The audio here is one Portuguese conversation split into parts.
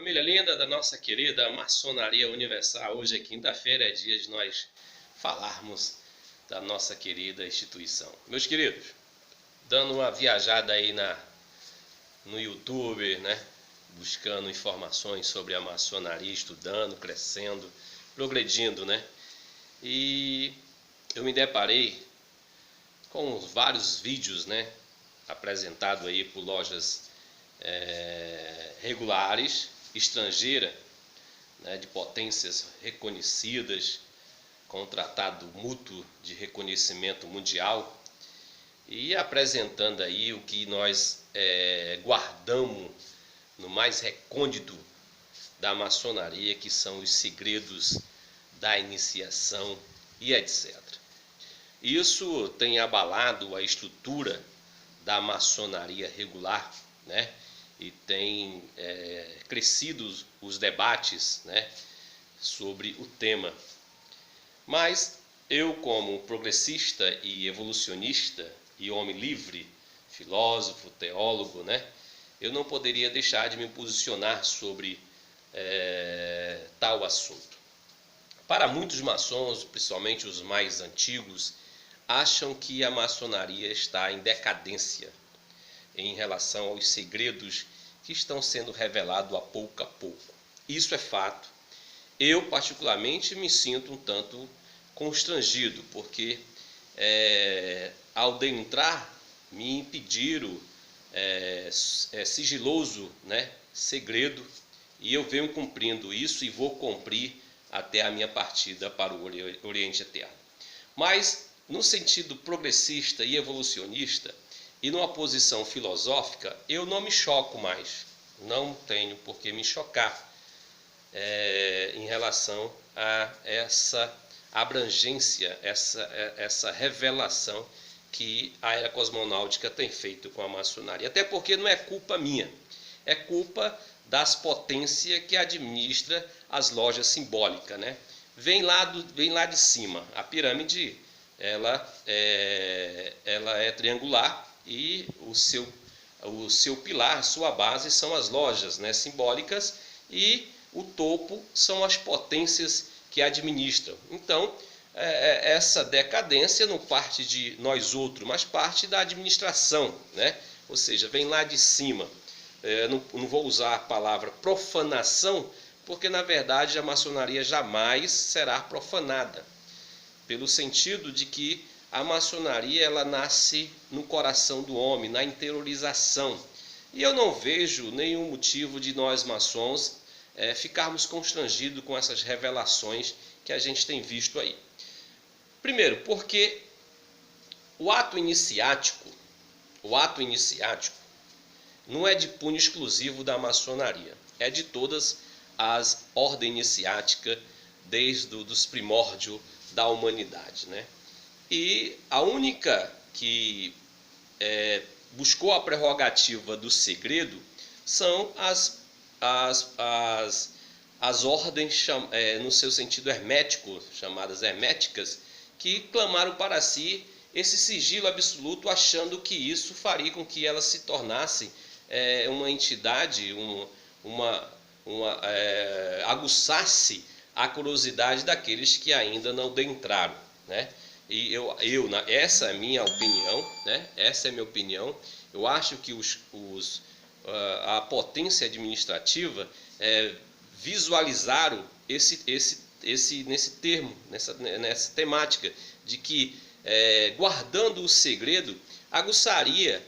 Família linda da nossa querida Maçonaria Universal, hoje é quinta-feira, é dia de nós falarmos da nossa querida instituição. Meus queridos, dando uma viajada aí no YouTube, né? Buscando informações sobre a maçonaria, estudando, crescendo, progredindo, né? E eu me deparei com vários vídeos, né? Apresentados aí por lojas regulares, estrangeira, né, de potências reconhecidas, com tratado mútuo de reconhecimento mundial, e apresentando aí o que nós guardamos no mais recôndito da maçonaria, que são os segredos da iniciação e etc. Isso tem abalado a estrutura da maçonaria regular, né? E tem crescido os debates, né, sobre o tema. Mas eu, como progressista e evolucionista e homem livre, filósofo, teólogo, né, eu não poderia deixar de me posicionar sobre tal assunto. Para muitos maçons, principalmente os mais antigos, acham que a maçonaria está em decadência em relação aos segredos que estão sendo revelados a pouco. Isso é fato. Eu, particularmente, me sinto um tanto constrangido, porque ao adentrar, me impediram sigiloso, né, segredo, e eu venho cumprindo isso e vou cumprir até a minha partida para o Oriente Eterno. Mas, no sentido progressista e evolucionista, e numa posição filosófica, eu não me choco mais. Não tenho por que me chocar em relação a essa abrangência, essa revelação que a era cosmonáutica tem feito com a maçonaria. Até porque não é culpa minha, é culpa das potências que administra as lojas simbólicas, né? Vem lá de cima. A pirâmide ela é triangular, e o seu pilar, a sua base são as lojas, né, simbólicas, e o topo são as potências que administram. Então, essa decadência não parte de nós outros, mas parte da administração, né? Ou seja, vem lá de cima. Não vou usar a palavra profanação, porque na verdade a maçonaria jamais será profanada, pelo sentido de que a maçonaria ela nasce no coração do homem, na interiorização. E eu não vejo nenhum motivo de nós maçons ficarmos constrangidos com essas revelações que a gente tem visto aí. Primeiro, porque o ato iniciático não é de punho exclusivo da maçonaria, é de todas as ordens iniciáticas, desde os primórdios da humanidade, né? E a única que buscou a prerrogativa do segredo são as ordens, no seu sentido hermético, chamadas herméticas, que clamaram para si esse sigilo absoluto, achando que isso faria com que ela se tornasse uma entidade, aguçasse a curiosidade daqueles que ainda não adentraram, né? E essa é a minha opinião, né? Essa é a minha opinião. Eu acho que a potência administrativa visualizaram nesse termo, nessa temática, de que guardando o segredo, aguçaria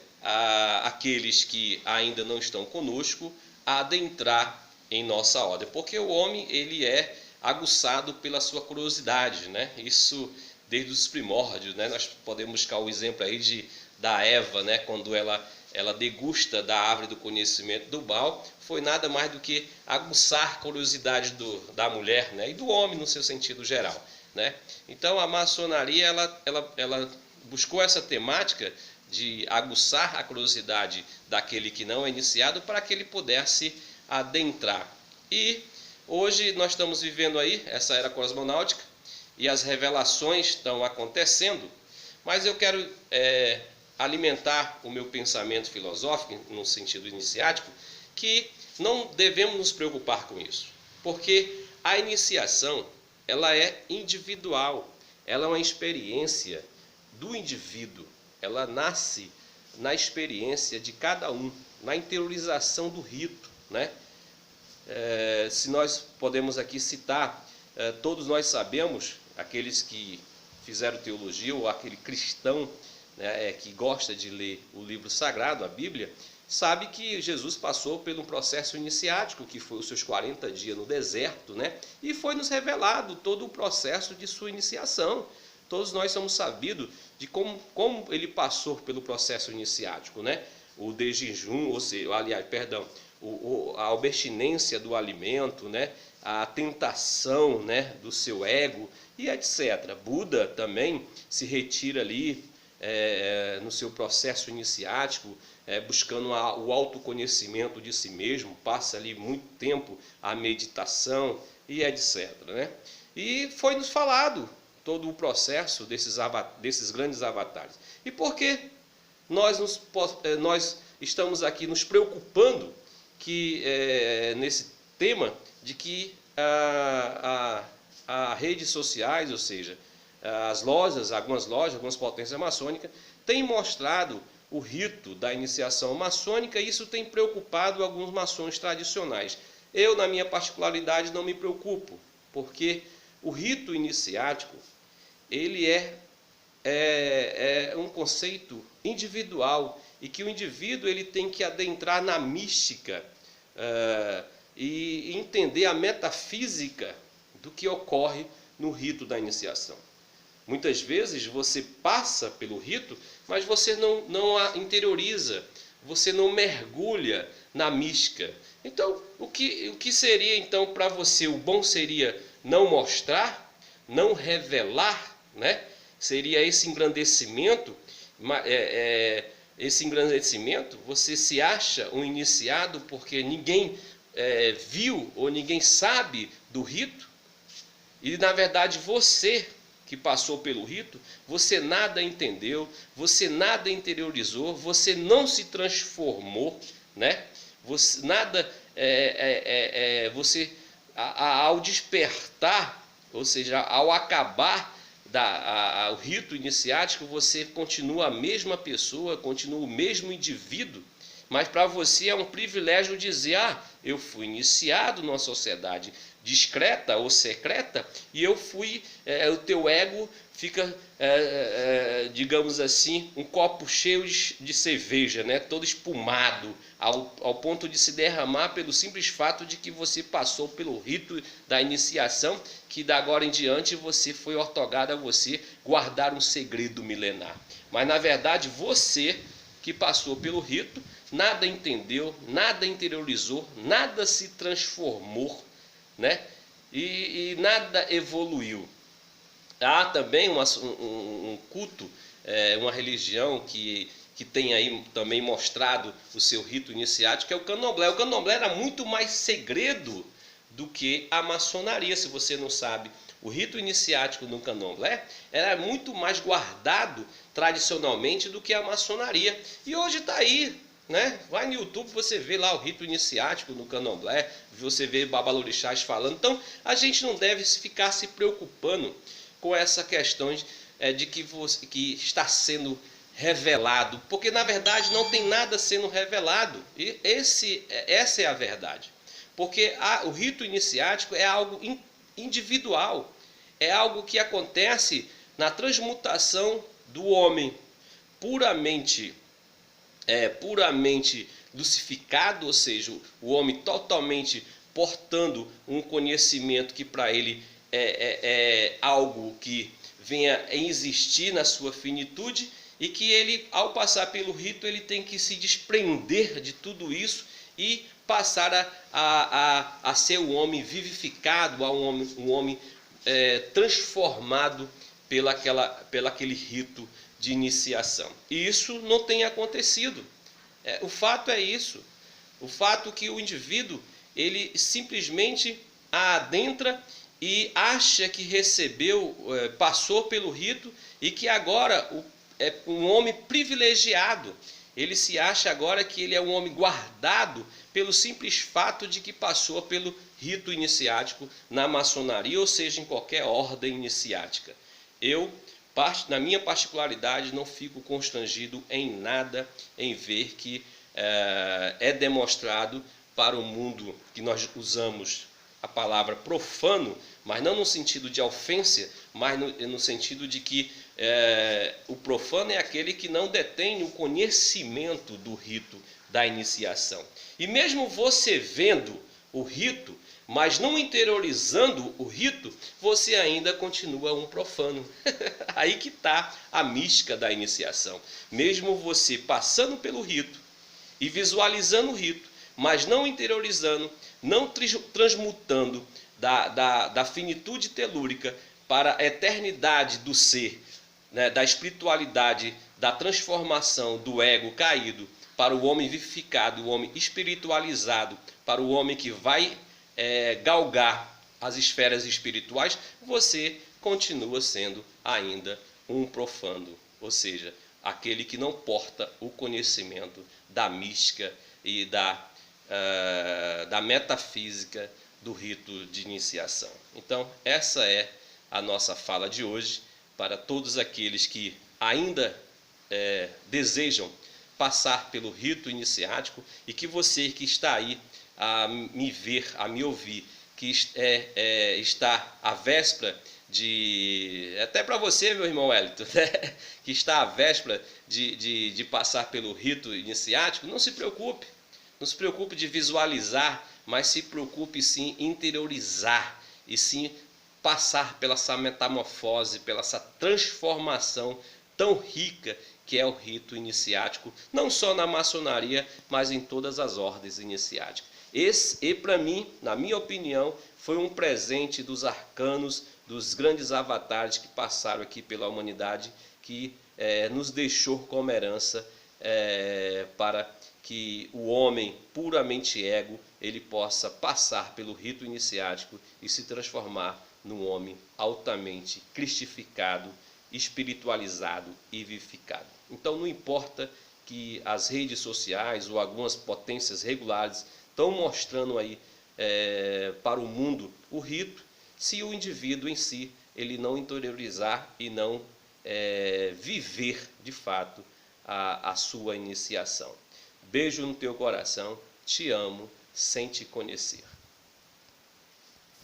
aqueles que ainda não estão conosco a adentrar em nossa ordem, porque o homem ele é aguçado pela sua curiosidade, né? Isso desde os primórdios, né? Nós podemos buscar o exemplo aí da Eva, né? Quando ela degusta da árvore do conhecimento do mal, foi nada mais do que aguçar a curiosidade da mulher, né? E do homem no seu sentido geral, né? Então a maçonaria ela buscou essa temática de aguçar a curiosidade daquele que não é iniciado, para que ele pudesse adentrar. E hoje nós estamos vivendo aí essa era cosmonáutica, e as revelações estão acontecendo, mas eu quero alimentar o meu pensamento filosófico, no sentido iniciático, que não devemos nos preocupar com isso, porque a iniciação, ela é individual, ela é uma experiência do indivíduo, ela nasce na experiência de cada um, na interiorização do rito, né? Se nós podemos aqui citar, todos nós sabemos, aqueles que fizeram teologia ou aquele cristão, né, que gosta de ler o livro sagrado, a Bíblia, sabe que Jesus passou por um processo iniciático, que foi os seus 40 dias no deserto, né? E foi nos revelado todo o processo de sua iniciação. Todos nós somos sabidos de como ele passou pelo processo iniciático, né? O de jejum, ou seja, aliás, perdão, a abstinência do alimento, né? A tentação, né, do seu ego e etc. Buda também se retira ali no seu processo iniciático, buscando o autoconhecimento de si mesmo, passa ali muito tempo a meditação e etc. Né? E foi nos falado todo o processo desses grandes avatares. E por que nós estamos aqui nos preocupando que, nesse tema de que as redes sociais, ou seja, as lojas, algumas potências maçônicas, têm mostrado o rito da iniciação maçônica e isso tem preocupado alguns maçons tradicionais. Eu, na minha particularidade, não me preocupo, porque o rito iniciático, ele é um conceito individual e que o indivíduo ele tem que adentrar na mística e entender a metafísica do que ocorre no rito da iniciação. Muitas vezes você passa pelo rito, mas você não a interioriza, você não mergulha na mística. Então, o que seria então para você? O bom seria não mostrar, não revelar, né? Seria esse engrandecimento, você se acha um iniciado porque ninguém viu ou ninguém sabe do rito, e na verdade você que passou pelo rito, você nada entendeu, você nada interiorizou, você não se transformou, né? Você nada, ao despertar, ou seja, ao acabar o rito iniciático, você continua a mesma pessoa, continua o mesmo indivíduo, mas para você é um privilégio dizer: eu fui iniciado numa sociedade discreta ou secreta e eu fui, o teu ego fica, digamos assim, um copo cheio de cerveja, né? Todo espumado, ao ponto de se derramar pelo simples fato de que você passou pelo rito da iniciação, que da agora em diante você foi ortogado a você guardar um segredo milenar. Mas na verdade você que passou pelo rito, nada entendeu, nada interiorizou, nada se transformou, né? E nada evoluiu. Há também um culto, uma religião que tem aí também mostrado o seu rito iniciático, que é o candomblé. O candomblé era muito mais segredo do que a maçonaria. Se você não sabe, o rito iniciático no candomblé era muito mais guardado tradicionalmente do que a maçonaria. E hoje está aí, né? Vai no YouTube, você vê lá o rito iniciático no candomblé, você vê babalorixás falando. Então a gente não deve ficar se preocupando com essa questão de que está sendo revelado, porque na verdade não tem nada sendo revelado. E essa é a verdade, porque o rito iniciático é algo individual, é algo que acontece na transmutação do homem puramente lucificado, ou seja, o homem totalmente portando um conhecimento que para ele é algo que venha a existir na sua finitude, e que ele, ao passar pelo rito, ele tem que se desprender de tudo isso e passar a ser um homem vivificado, um homem transformado pelaquele rito de iniciação. E isso não tem acontecido. O fato é isso. O fato é que o indivíduo, ele simplesmente adentra e acha que recebeu, passou pelo rito, e que agora é um homem privilegiado, Ele se acha agora que ele é um homem guardado pelo simples fato de que passou pelo rito iniciático na maçonaria, ou seja, em qualquer ordem iniciática. Eu, na minha particularidade, não fico constrangido em nada em ver que é demonstrado para o mundo que nós usamos a palavra profano, mas não no sentido de ofensa, mas no sentido de que o profano é aquele que não detém o conhecimento do rito da iniciação. E mesmo você vendo o rito, mas não interiorizando o rito, você ainda continua um profano. Aí que está a mística da iniciação. Mesmo você passando pelo rito e visualizando o rito, mas não interiorizando, não transmutando da finitude telúrica para a eternidade do ser, né, da espiritualidade, da transformação do ego caído para o homem vivificado, o homem espiritualizado, para o homem que vai galgar as esferas espirituais, você continua sendo ainda um profano, ou seja, aquele que não porta o conhecimento da mística e da metafísica do rito de iniciação. Então, essa é a nossa fala de hoje para todos aqueles que ainda desejam passar pelo rito iniciático, e que você que está aí a me ver, a me ouvir, que está à véspera de... Até para você, meu irmão Wellington, né? Que está à véspera de passar pelo rito iniciático, não se preocupe. Não se preocupe de visualizar, mas se preocupe sim interiorizar e sim passar pela essa metamorfose, pela essa transformação tão rica que é o rito iniciático, não só na maçonaria, mas em todas as ordens iniciáticas. E para mim, na minha opinião, foi um presente dos arcanos, dos grandes avatares que passaram aqui pela humanidade, que nos deixou como herança para que o homem puramente ego, ele possa passar pelo rito iniciático e se transformar num homem altamente cristificado, espiritualizado e vivificado. Então não importa que as redes sociais ou algumas potências regulares estão mostrando aí para o mundo o rito, se o indivíduo em si ele não interiorizar e não viver de fato a sua iniciação. Beijo no teu coração, te amo sem te conhecer.